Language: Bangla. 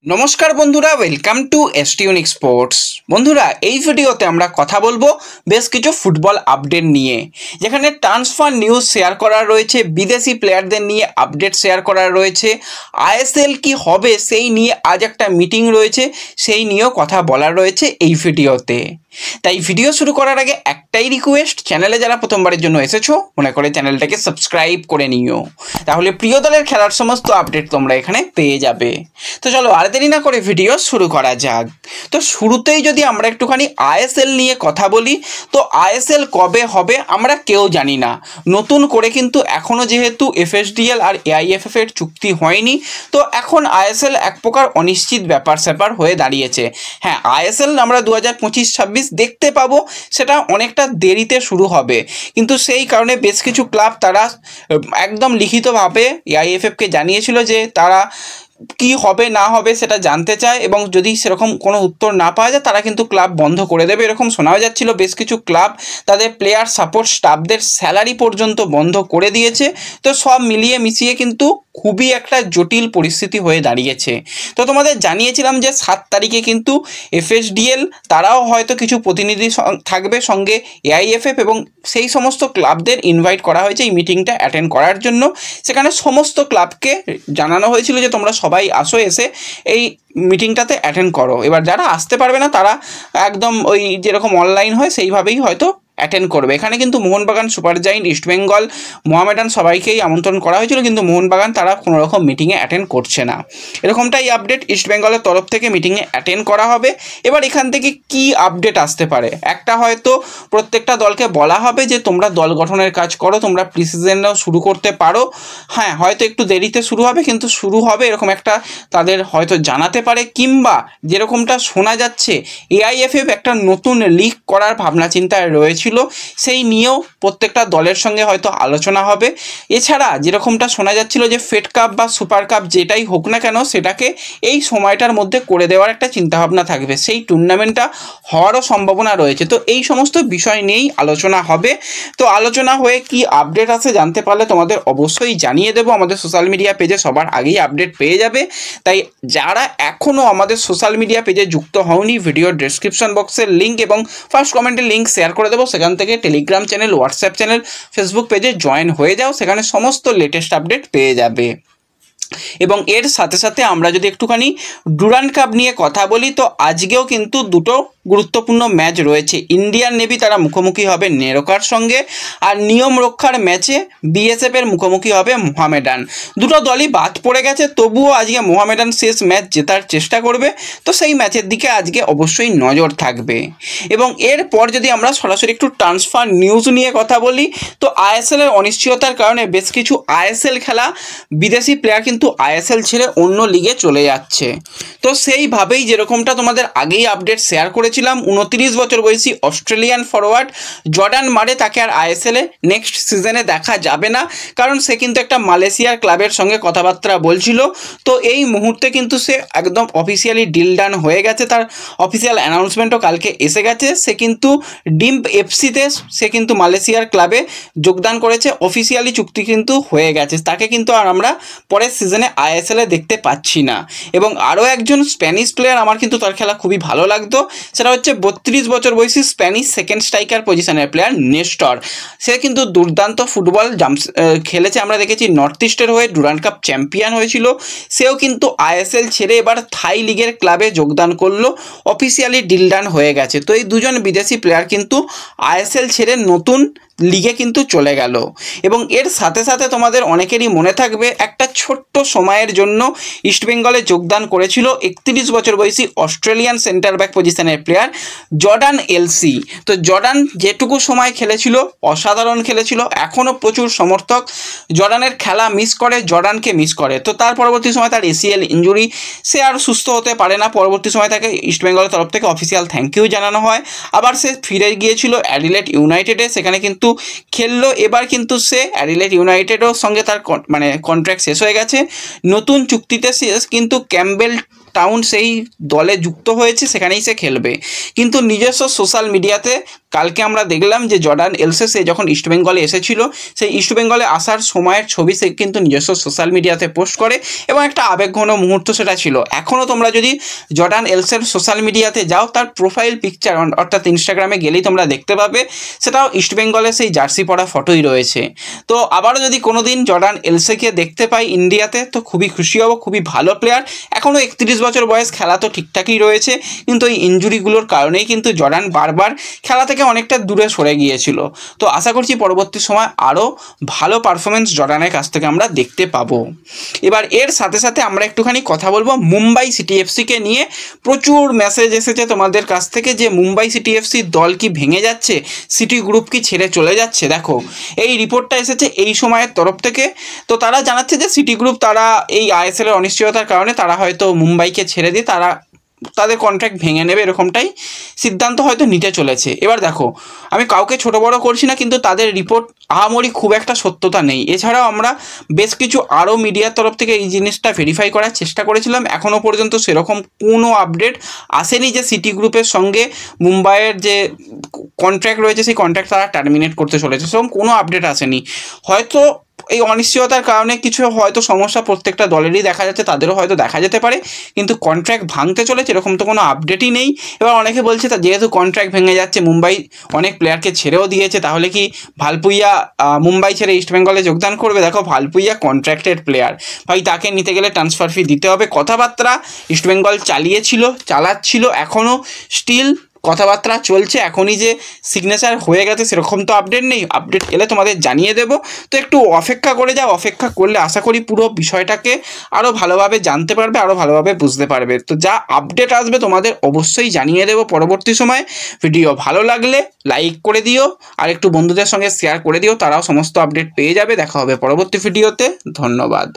নমস্কার বন্ধুরা, ওয়েলকাম টু এসটিউনিক স্পোর্টস। বন্ধুরা, এই ভিডিওতে আমরা কথা বলবো বেশ কিছু ফুটবল আপডেট নিয়ে, যেখানে ট্রান্সফার নিউজ শেয়ার করা রয়েছে, বিদেশি প্লেয়ারদের নিয়ে আপডেট শেয়ার করা রয়েছে, আইএসএল কি হবে সেই নিয়ে আজ একটা মিটিং রয়েছে, সেই নিয়েও কথা বলার রয়েছে এই ভিডিওতে। তাই ভিডিও শুরু করার আগে একটাই রিকোয়েস্ট, চ্যানেলে যারা প্রথমবারের জন্য এসেছো মনে করে চ্যানেলটাকে সাবস্ক্রাইব করে নিও, তাহলে প্রিয় দলের খেলার সমস্ত আপডেট তোমরা এখানে পেয়ে যাবে। তো চলো আর দেরি না করে ভিডিও শুরু করা যাক। তো শুরুতেই যদি আমরা একটুখানি আইএসএল নিয়ে কথা বলি, তো আইএসএল কবে হবে আমরা কেউ জানি না। নতুন করে কিন্তু এখনও যেহেতু এফএসডিএল আর এআইএফএফ এর চুক্তি হয়নি, তো এখন আইএসএল এক প্রকার অনিশ্চিত ব্যাপার স্যাপার হয়ে দাঁড়িয়েছে। হ্যাঁ, আইএসএল আমরা 2025-26 দেখতে পাবো, সেটা অনেকটা দেরিতে শুরু হবে, কিন্তু সেই কারণে বেশ কিছু ক্লাব তারা একদম লিখিতভাবে এআইএফএফকে জানিয়েছিল যে তারা কি হবে না হবে সেটা জানতে চায়, এবং যদি সেরকম কোনো উত্তর না পাওয়া যায় তারা কিন্তু ক্লাব বন্ধ করে দেবে, এরকম শোনাও যাচ্ছিল। বেশ কিছু ক্লাব তাদের প্লেয়ার সাপোর্ট স্টাফদের স্যালারি পর্যন্ত বন্ধ করে দিয়েছে। তো সব মিলিয়ে মিশিয়ে কিন্তু খুবই একটা জটিল পরিস্থিতি হয়ে দাঁড়িয়েছে। তো তোমাদের জানিয়েছিলাম যে 7 তারিখে কিন্তু এফএসডিএল তারাও হয়তো কিছু প্রতিনিধি থাকবে সঙ্গে এআইএফএফ, এবং সেই সমস্ত ক্লাবদের ইনভাইট করা হয়েছে এই মিটিংটা অ্যাটেন্ড করার জন্য। সেখানে সমস্ত ক্লাবকে জানানো হয়েছিল যে তোমরা সবাই আসো, এসে এই মিটিংটাতে অ্যাটেন্ড করো। এবার যারা আসতে পারবে না তারা একদম ওই যেরকম অনলাইন হয় সেইভাবেই হয়তো অ্যাটেন্ড করবে। এখানে কিন্তু মোহনবাগান, সুপার জায়েন্ট, ইস্টবেঙ্গল, মোহামেডান সবাইকেই আমন্ত্রণ করা হয়েছিল, কিন্তু মোহনবাগান তারা কোনো রকম মিটিংয়ে অ্যাটেন্ড করছে না, এরকমটাই আপডেট। ইস্টবেঙ্গলের তরফ থেকে মিটিংয়ে অ্যাটেন্ড করা হবে। এবার এখান থেকে কি আপডেট আসতে পারে, একটা হয়তো প্রত্যেকটা দলকে বলা হবে যে তোমরা দল গঠনের কাজ করো, তোমরা প্রিসিজনও শুরু করতে পারো। হ্যাঁ, হয়তো একটু দেরিতে শুরু হবে, কিন্তু শুরু হবে এরকম একটা তাদের হয়তো জানাতে পারে। কিংবা যেরকমটা শোনা যাচ্ছে এআইএফএফ একটা নতুন লিগ করার ভাবনা চিন্তায় রয়েছে, সেই নিয়েও প্রত্যেকটা দলের সঙ্গে হয়তো আলোচনা হবে। এছাড়া যেরকমটা শোনা যাচ্ছিল যে ফেড কাপ বা সুপার কাপ যেটাই হোক না কেন সেটাকে এই সময়টার মধ্যে করে দেওয়ার একটা চিন্তাভাবনা থাকবে, সেই টুর্নামেন্টটা হওয়ারও সম্ভাবনা রয়েছে। তো এই সমস্ত বিষয় নিয়েই আলোচনা হবে। তো আলোচনা হয়ে কি আপডেট আছে জানতে পারলে তোমাদের অবশ্যই জানিয়ে দেবো, আমাদের সোশ্যাল মিডিয়া পেজে সবার আগেই আপডেট পেয়ে যাবে। তাই যারা এখনও আমাদের সোশ্যাল মিডিয়া পেজে যুক্ত হওনি, ভিডিও ডেসক্রিপশন বক্সের লিঙ্ক এবং ফার্স্ট কমেন্টের লিঙ্ক শেয়ার করে দেবো, সেখান থেকে Telegram channel, WhatsApp channel, Facebook পেজে জয়েন হয়ে যাও, সেখানে সমস্ত লেটেস্ট আপডেট পেয়ে যাবে। এবং এর সাথে সাথে আমরা যদি একটুখানি ডুরান্ড কাপ নিয়ে কথা বলি, তো আজকেও কিন্তু দুটো গুরুত্বপূর্ণ ম্যাচ রয়েছে। ইন্ডিয়ান নেভি তারা মুখোমুখি হবে নেরোকার সঙ্গে, আর নিয়ম রক্ষার ম্যাচে বিএসএফের মুখোমুখি হবে মোহামেডান। দুটো দলই বাদ পড়ে গেছে, তবুও আজকে মোহামেডান শেষ ম্যাচ জেতার চেষ্টা করবে, তো সেই ম্যাচের দিকে আজকে অবশ্যই নজর থাকবে। এবং এরপর যদি আমরা সরাসরি একটু ট্রান্সফার নিউজ নিয়ে কথা বলি, তো আইএসএলের অনিশ্চয়তার কারণে বেশ কিছু আইএসএল খেলা বিদেশি প্লেয়ার কিন্তু আইএসএল ছেড়ে অন্য লিগে চলে যাচ্ছে। তো সেইভাবেই যেরকমটা তোমাদের আগেই আপডেট শেয়ার করেছিলাম, 29 বছর বয়সী অস্ট্রেলিয়ান ফরওয়ার্ড জর্ডান মারে তাকে আর আইএসএলে নেক্সট সিজনে দেখা যাবে না, কারণ সে কিন্তু একটা মালয়েশিয়ার ক্লাবের সঙ্গে কথাবার্তা বলছিল। তো এই মুহূর্তে কিন্তু সে একদম অফিসিয়ালি ডিল ডান হয়ে গেছে, তার অফিসিয়াল অ্যানাউন্সমেন্টও কালকে এসে গেছে। সে কিন্তু ডিম্প এফসিতে সে কিন্তু মালয়েশিয়ার ক্লাবে যোগদান করেছে, অফিসিয়ালি চুক্তি কিন্তু হয়ে গেছে, তাকে কিন্তু আর আমরা পরের সিজনে আইএসএলে দেখতে পাচ্ছি না। এবং আরও একজন স্প্যানিশ প্লেয়ার আমার কিন্তু তার খেলা খুবই ভালো লাগতো, সেটা হচ্ছে 32 বছর বয়সী স্প্যানিশ সেকেন্ড স্ট্রাইকার পজিশনের প্লেয়ার নেস্টর। সে কিন্তু দুর্দান্ত ফুটবল খেলেছে, আমরা দেখেছি নর্থ ইস্টের হয়ে ডুরান্ড কাপ চ্যাম্পিয়ন হয়েছিল। সেও কিন্তু আইএসএল ছেড়ে এবার থাই লিগের ক্লাবে যোগদান করলো, অফিসিয়ালি ডিল ডান হয়ে গেছে। তো এই দুজন বিদেশি প্লেয়ার কিন্তু আইএসএল ছেড়ে নতুন লিগে কিন্তু চলে গেল। এবং এর সাথে সাথে তোমাদের অনেকেরই মনে থাকবে একটা ছোট্ট সময়ের জন্য ইস্টবেঙ্গলে যোগদান করেছিল 31 বছর বয়সী অস্ট্রেলিয়ান সেন্টার ব্যাক পজিশনের প্লেয়ার জর্ডান এলসি। তো জর্ডান যেটুকু সময় খেলেছিল অসাধারণ খেলেছিল, এখনও প্রচুর সমর্থক জর্ডানের খেলা মিস করে, জর্ডানকে মিস করে। তো তার পরবর্তী সময় তার এসিএল ইঞ্জুরি, সে আর সুস্থ হতে পারে না। পরবর্তী সময় তাকে ইস্টবেঙ্গলের তরফ থেকে অফিসিয়াল থ্যাংক ইউ জানানো হয়। আবার সে ফিরে গিয়েছিল অ্যাডিলেড ইউনাইটেডে, সেখানে কিন্তু খেললো। এবার কিন্তু সে অ্যাডিলেড ইউনাইটেডের সঙ্গে তার কন্ট্রাক্ট শেষ হয়ে গেছে, নতুন চুক্তিতে সে কিন্তু ক্যাম্বেল টাউন সেই দলে যুক্ত হয়েছে, সেখানেই সে খেলবে। কিন্তু নিজস্ব সোশ্যাল মিডিয়াতে কালকে আমরা দেখলাম যে জর্ডান এলসে সে যখন ইস্টবেঙ্গলে এসেছিল, সেই ইস্টবেঙ্গলে আসার সময়ের ছবি সে কিন্তু নিজস্ব সোশ্যাল মিডিয়াতে পোস্ট করে এবং একটা আবেগঘন মুহূর্ত সেটা ছিল। এখনও তোমরা যদি জর্ডান এলসের সোশ্যাল মিডিয়াতে যাও, তার প্রোফাইল পিকচার অর্থাৎ ইনস্টাগ্রামে গেলেই তোমরা দেখতে পাবে, সেটাও ইস্টবেঙ্গলে সেই জার্সি পরা ফটোই রয়েছে। তো আবারও যদি কোনো দিন জর্ডান এলসেকে দেখতে পাই ইন্ডিয়াতে তো খুবই খুশি হব। খুবই ভালো প্লেয়ার, এখনও 31 বছর বয়স, খেলা তো ঠিকঠাকই রয়েছে, কিন্তু এই ইনজুরিগুলোর কারণেই কিন্তু জর্ডান বারবার খেলা থেকে অনেকটা দূরে সরে গিয়েছিল। তো আশা করছি পরবর্তী সময় আরও ভালো পারফরমেন্স জর্ডানের কাছ থেকে আমরা দেখতে পাবো। এবার এর সাথে সাথে আমরা একটুখানি কথা বলবো মুম্বাই সিটি এফসিকে নিয়ে। প্রচুর মেসেজ এসেছে তোমাদের কাছ থেকে যে মুম্বাই সিটি এফসি দল কি ভেঙে যাচ্ছে, সিটি গ্রুপ কি ছেড়ে চলে যাচ্ছে। দেখো এই রিপোর্টটা এসেছে এই সময়ের তরফ থেকে। তো তারা জানাচ্ছে যে সিটি গ্রুপ তারা এই আইএসএল এর অনিশ্চয়তার কারণে তারা হয়তো মুম্বাইকে ছেড়ে দিয়ে তাদের কন্ট্রাক্ট ভেঙে নেবে, এরকমটাই সিদ্ধান্ত হয়তো নিতে চলেছে। এবার দেখো আমি কাউকে ছোট বড় করছি না, কিন্তু তাদের রিপোর্ট আহামরি খুব একটা সত্যতা নেই। এছাড়াও আমরা বেশ কিছু আরও মিডিয়ার তরফ থেকে এই জিনিসটা ভেরিফাই করার চেষ্টা করেছিলাম, এখনও পর্যন্ত সেরকম কোনো আপডেট আসেনি যে সিটি গ্রুপের সঙ্গে মুম্বাইয়ের যে কন্ট্রাক্ট রয়েছে সেই কন্ট্রাক্ট তারা টার্মিনেট করতে চলেছে, সেরকম কোনো আপডেট আসেনি। হয়তো এই অনিশ্চয়তার কারণে কিছু হয়তো সমস্যা প্রত্যেকটা দলেরই দেখা যাচ্ছে, তাদেরও হয়তো দেখা যেতে পারে, কিন্তু কন্ট্রাক্ট ভাঙতে চলেছে এরকম তো কোনো আপডেটই নেই। এবার অনেকে বলছে তা যেহেতু কন্ট্রাক্ট ভেঙে যাচ্ছে, মুম্বাই অনেক প্লেয়ারকে ছেড়েও দিয়েছে, তাহলে কি ভালপুইয়া মুম্বাই ছেড়ে ইস্টবেঙ্গলে যোগদান করবে? দেখো ভালপুইয়া কন্ট্রাক্টেড প্লেয়ার, ভাই তাকে নিতে গেলে ট্রান্সফার ফি দিতে হবে। কথাবার্তা ইস্টবেঙ্গল চালাচ্ছিল, এখনও স্টিল কথাবার্তা চলছে। এখনই যে সিগনেচার হয়ে গেছে সেরকম তো আপডেট নেই, আপডেট এলে তোমাদের জানিয়ে দেবো। তো একটু অপেক্ষা করে যাও, অপেক্ষা করলে আশা করি পুরো বিষয়টাকে আরও ভালোভাবে জানতে পারবে, আরও ভালোভাবে বুঝতে পারবে। তো যা আপডেট আসবে তোমাদের অবশ্যই জানিয়ে দেবো পরবর্তী সময়ে। ভিডিও ভালো লাগলে লাইক করে দিও, আর একটু বন্ধুদের সঙ্গে শেয়ার করে দিও, তারাও সমস্ত আপডেট পেয়ে যাবে। দেখা হবে পরবর্তী ভিডিওতে। ধন্যবাদ।